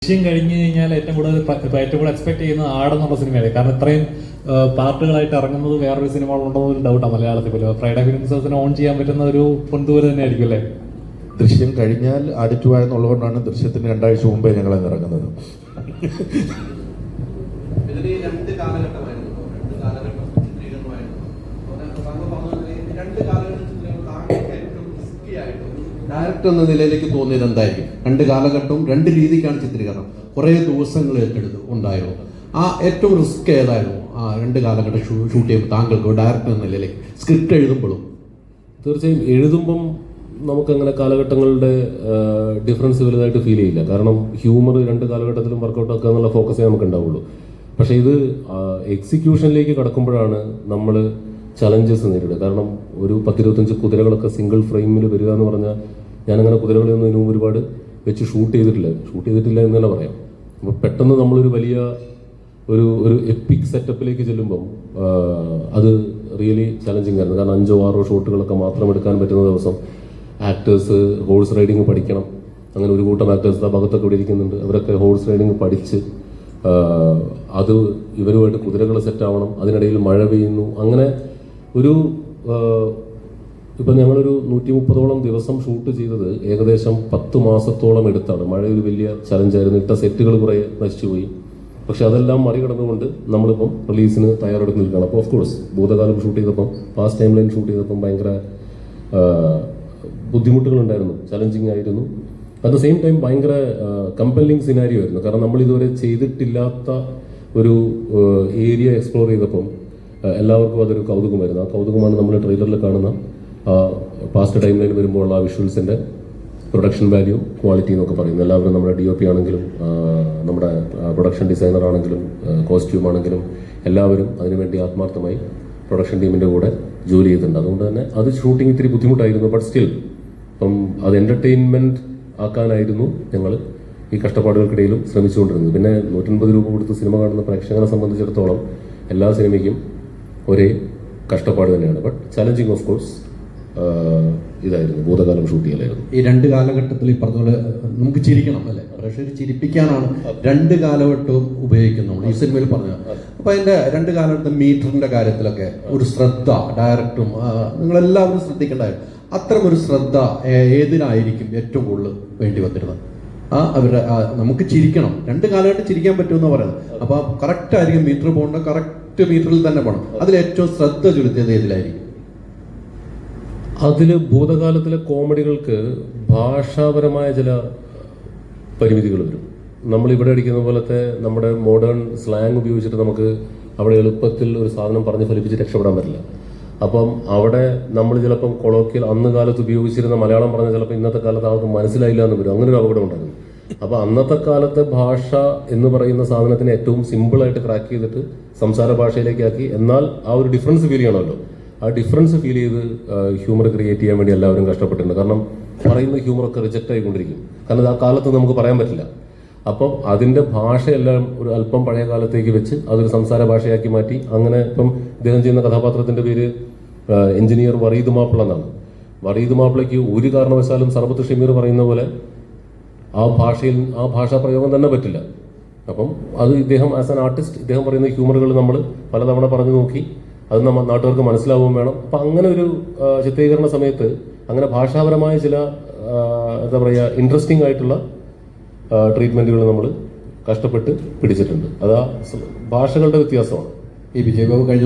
ദൃശ്യം കഴിഞ്ഞു കഴിഞ്ഞാൽ ഏറ്റവും കൂടുതൽ എക്സ്പെക്ട് ചെയ്യുന്നത് ആടെന്നുള്ള സിനിമയാണ്. കാരണം ഇത്രയും പാർട്ടുകളായിട്ട് ഇറങ്ങുന്നത് വേറൊരു സിനിമ ഉണ്ടോ ഒരു ഡൗട്ടാണ് മലയാളത്തിൽ പോലും. ഫ്രൈഡേ ഫിലിംസിന് ഓൺ ചെയ്യാൻ പറ്റുന്ന ഒരു പൊന്തുവരെ തന്നെ ആയിരിക്കും അല്ലേ? ദൃശ്യം കഴിഞ്ഞാൽ അടുത്തുക എന്നുള്ളതുകൊണ്ടാണ് ദൃശ്യത്തിന് 2 ആഴ്ച മുമ്പേ ഞങ്ങൾ ഇറങ്ങുന്നത്. ഡയറക്ടർ എന്ന നിലയിലേക്ക് തോന്നിയത് എന്തായിരിക്കും? 2 കാലഘട്ടവും 2 രീതിക്കാണ് ചിത്രീകരണം. കുറേ ദിവസങ്ങൾ ഉണ്ടായിരുന്നു. ആ ഏറ്റവും റിസ്ക് ഏതായിരുന്നു ആ 2 കാലഘട്ടം ഷൂട്ട് ചെയ്യുമ്പോൾ താങ്കൾക്ക് ഡയറക്ടർ എന്ന നിലയിലേക്ക് സ്ക്രിപ്റ്റ് എഴുതുമ്പോഴും? തീർച്ചയായും എഴുതുമ്പം നമുക്കങ്ങനെ കാലഘട്ടങ്ങളുടെ ഡിഫറൻസ് വലുതായിട്ട് ഫീൽ ചെയ്യില്ല. കാരണം ഹ്യൂമർ 2 കാലഘട്ടത്തിലും വർക്കൗട്ട് ആക്കുക എന്നുള്ള ഫോക്കസേ നമുക്ക് ഉണ്ടാവുള്ളൂ. പക്ഷേ ഇത് എക്സിക്യൂഷനിലേക്ക് കടക്കുമ്പോഴാണ് നമ്മൾ ചലഞ്ചസ് നേരിടുക. കാരണം ഒരു 10-25 കുതിരകളൊക്കെ സിംഗിൾ ഫ്രെയിമിൽ വരിക എന്ന് പറഞ്ഞാൽ, ഞാനങ്ങനെ കുതിരകളൊന്നും ഇതിനു മുമ്പ് ഒരുപാട് വെച്ച് ഷൂട്ട് ചെയ്തിട്ടില്ല എന്ന് തന്നെ പറയാം. അപ്പോൾ പെട്ടെന്ന് നമ്മളൊരു വലിയ ഒരു എപ്പിക് സെറ്റപ്പിലേക്ക് ചെല്ലുമ്പം അത് റിയലി ചലഞ്ചിങ് ആയിരുന്നു. കാരണം 5-6 ഷോട്ടുകളൊക്കെ മാത്രം എടുക്കാൻ പറ്റുന്ന ദിവസം ആക്ടേഴ്സ് ഹോഴ്സ് റൈഡിങ് പഠിക്കണം. അങ്ങനെ ഒരു കൂട്ടം ആക്ടേഴ്സ് ആ ഭാഗത്തൊക്കെ ഇവിടെ ഇരിക്കുന്നുണ്ട്. അവരൊക്കെ ഹോഴ്സ് റൈഡിങഗ് പഠിച്ച് അത് ഇവരുമായിട്ട് കുതിരകൾ സെറ്റാവണം. അതിനിടയിൽ മഴ പെയ്യുന്നു. അങ്ങനെ ഇപ്പം ഞങ്ങളൊരു 130ഓളം ദിവസം ഷൂട്ട് ചെയ്തത് ഏകദേശം 10 മാസത്തോളം എടുത്താണ്. മഴ ഒരു വലിയ ചലഞ്ചായിരുന്നു. ഇട്ട സെറ്റുകൾ കുറേ നശിച്ചുപോയി. പക്ഷെ അതെല്ലാം മറികടന്നുകൊണ്ട് നമ്മളിപ്പം റിലീസിന് തയ്യാറെടുത്ത് നിൽക്കുകയാണ്. അപ്പോൾ ഓഫ് കോഴ്സ് ഭൂതകാലം ഷൂട്ട് ചെയ്തപ്പം, പാസ്റ്റ് ടൈം ലൈൻ ഷൂട്ട് ചെയ്തപ്പം ഭയങ്കര ബുദ്ധിമുട്ടുകളുണ്ടായിരുന്നു, ചലഞ്ചിങ് ആയിരുന്നു. അറ്റ് ദ സെയിം ടൈം ഭയങ്കര കമ്പല്ലിങ് സിനാരിയോ ആയിരുന്നു. കാരണം നമ്മൾ ഇതുവരെ ചെയ്തിട്ടില്ലാത്ത ഒരു ഏരിയ എക്സ്പ്ലോർ ചെയ്തപ്പം എല്ലാവർക്കും അതൊരു കൗതുകമായിരുന്നു. ആ കൗതുകമാണ് നമ്മൾ ട്രെയിലറിൽ കാണുന്ന പാസ്റ്റ് ടൈം ലൈൻ വരുമ്പോഴുള്ള ആ വിഷ്വൽസിൻ്റെ പ്രൊഡക്ഷൻ വാല്യൂ, ക്വാളിറ്റി എന്നൊക്കെ പറയുന്നത്. എല്ലാവരും നമ്മുടെ DOP ആണെങ്കിലും നമ്മുടെ പ്രൊഡക്ഷൻ ഡിസൈനർ ആണെങ്കിലും കോസ്റ്റ്യൂം ആണെങ്കിലും എല്ലാവരും അതിനുവേണ്ടി ആത്മാർത്ഥമായി പ്രൊഡക്ഷൻ ടീമിൻ്റെ കൂടെ ജോലി ചെയ്തിട്ടുണ്ട്. അതുകൊണ്ട് തന്നെ അത് ഷൂട്ടിംഗ് ഇത്തിരി ബുദ്ധിമുട്ടായിരുന്നു. ബട്ട് സ്റ്റിൽ ഇപ്പം അത് എൻ്റർടൈൻമെൻറ്റ് ആക്കാനായിരുന്നു ഞങ്ങൾ ഈ കഷ്ടപ്പാടുകൾക്കിടയിലും ശ്രമിച്ചുകൊണ്ടിരുന്നത്. പിന്നെ 150 രൂപ കൊടുത്ത് സിനിമ കാണുന്ന പ്രേക്ഷകനെ സംബന്ധിച്ചിടത്തോളം എല്ലാ സിനിമയ്ക്കും ഒരേ കഷ്ടപ്പാട് തന്നെയാണ്. ബട്ട് ചലഞ്ചിങ് ഓഫ് കോഴ്സ് ഇതായിരുന്നു, ഭൂതകാലം ഷൂട്ട് ചെയ്യലായിരുന്നു. ഈ 2 കാലഘട്ടത്തിൽ ഈ പറഞ്ഞ നമുക്ക് ചിരിക്കണം അല്ലേ, പ്രേക്ഷകർ ചിരിപ്പിക്കാനാണ് 2 കാലഘട്ടവും ഉപയോഗിക്കുന്നത് ഈ സിനിമയിൽ പറഞ്ഞത്. അപ്പോൾ അതിൻ്റെ 2 കാലഘട്ടത്തിൽ മീറ്ററിൻ്റെ കാര്യത്തിലൊക്കെ ഒരു ശ്രദ്ധ ഡയറക്ടറും നിങ്ങളെല്ലാവരും ശ്രദ്ധിക്കേണ്ടായിരുന്നു. അത്തരം ഒരു ശ്രദ്ധ ഏതിനായിരിക്കും ഏറ്റവും കൂടുതൽ വേണ്ടി വന്നിരുന്നത്? അവരുടെ നമുക്ക് ചിരിക്കണം, 2 കാലഘട്ടം ചിരിക്കാൻ പറ്റുമെന്ന് പറയുന്നത്. അപ്പോൾ കറക്റ്റ് ആയിരിക്കും മീറ്റർ പോകേണ്ട, കറക്റ്റ് മീറ്ററിൽ തന്നെ പോകണം. അതിൽ ഏറ്റവും ശ്രദ്ധ ചെലുത്തിയത് ഏതിലായിരിക്കും? അതിൽ ഭൂതകാലത്തിലെ കോമഡികൾക്ക് ഭാഷാപരമായ ചില പരിമിതികൾ വരും. നമ്മളിവിടെ അടിക്കുന്ന പോലത്തെ നമ്മുടെ മോഡേൺ സ്ലാങ് ഉപയോഗിച്ചിട്ട് നമുക്ക് അവിടെ എളുപ്പത്തിൽ ഒരു സാധനം പറഞ്ഞ് ഫലിപ്പിച്ച് രക്ഷപ്പെടാൻ പറ്റില്ല. അപ്പം അവിടെ നമ്മൾ ചിലപ്പം കൊളോക്കിയൽ അന്ന് കാലത്ത് ഉപയോഗിച്ചിരുന്ന മലയാളം പറഞ്ഞാൽ ചിലപ്പോൾ ഇന്നത്തെ കാലത്ത് ആൾക്ക് മനസ്സിലായില്ല എന്ന് വരും. അങ്ങനെ ഒരു അപകടം ഉണ്ടായിരുന്നു. അപ്പോൾ അന്നത്തെ കാലത്തെ ഭാഷ എന്ന് പറയുന്ന സാധനത്തിന് ഏറ്റവും സിമ്പിളായിട്ട് ക്രാക്ക് ചെയ്തിട്ട് സംസാര ഭാഷയിലേക്ക് ആക്കി, എന്നാൽ ആ ഒരു ഡിഫറൻസ് ഫീൽ ചെയ്യണമല്ലോ. ആ ഡിഫറൻസ് ഫീൽ ചെയ്ത് ഹ്യൂമർ ക്രിയേറ്റ് ചെയ്യാൻ വേണ്ടി എല്ലാവരും കഷ്ടപ്പെട്ടിട്ടുണ്ട്. കാരണം പറയുന്ന ഹ്യൂമറൊക്കെ റിജക്റ്റ് ആയിക്കൊണ്ടിരിക്കും. കാരണം ആ കാലത്ത് നമുക്ക് പറയാൻ പറ്റില്ല. അപ്പം അതിൻ്റെ ഭാഷയെല്ലാം ഒരു അല്പം പഴയ കാലത്തേക്ക് വെച്ച് അതൊരു സംസാര ഭാഷയാക്കി മാറ്റി. അങ്ങനെ ഇപ്പം ഇദ്ദേഹം ചെയ്യുന്ന കഥാപാത്രത്തിൻ്റെ പേര് എഞ്ചിനീയർ വറീദ് മാപ്പിള എന്നാണ്. വറീദ് മാപ്പിളയ്ക്ക് ഒരു കാരണവശാലും സർബത്ത് ഷമീർ പറയുന്ന പോലെ ആ ഭാഷാ പ്രയോഗം തന്നെ പറ്റില്ല. അപ്പം അത് ഇദ്ദേഹം ആസ് ആൻ ആർട്ടിസ്റ്റ് ഇദ്ദേഹം പറയുന്ന ഹ്യൂമറുകൾ നമ്മൾ പലതവണ പറഞ്ഞു നോക്കി, അത് നമ്മൾ നാട്ടുകാർക്ക് മനസ്സിലാവുകയും വേണം. അപ്പം അങ്ങനെ ഒരു ചിത്രീകരണ സമയത്ത് അങ്ങനെ ഭാഷാപരമായ ചില എന്താ പറയുക ഇൻട്രസ്റ്റിംഗ് ആയിട്ടുള്ള ട്രീറ്റ്മെൻറ്റുകൾ നമ്മൾ കഷ്ടപ്പെട്ട് പിടിച്ചിട്ടുണ്ട്. അത് ആ ഭാഷകളുടെ വ്യത്യാസമാണ്. ഈ വിജയബാബു കഴിഞ്ഞ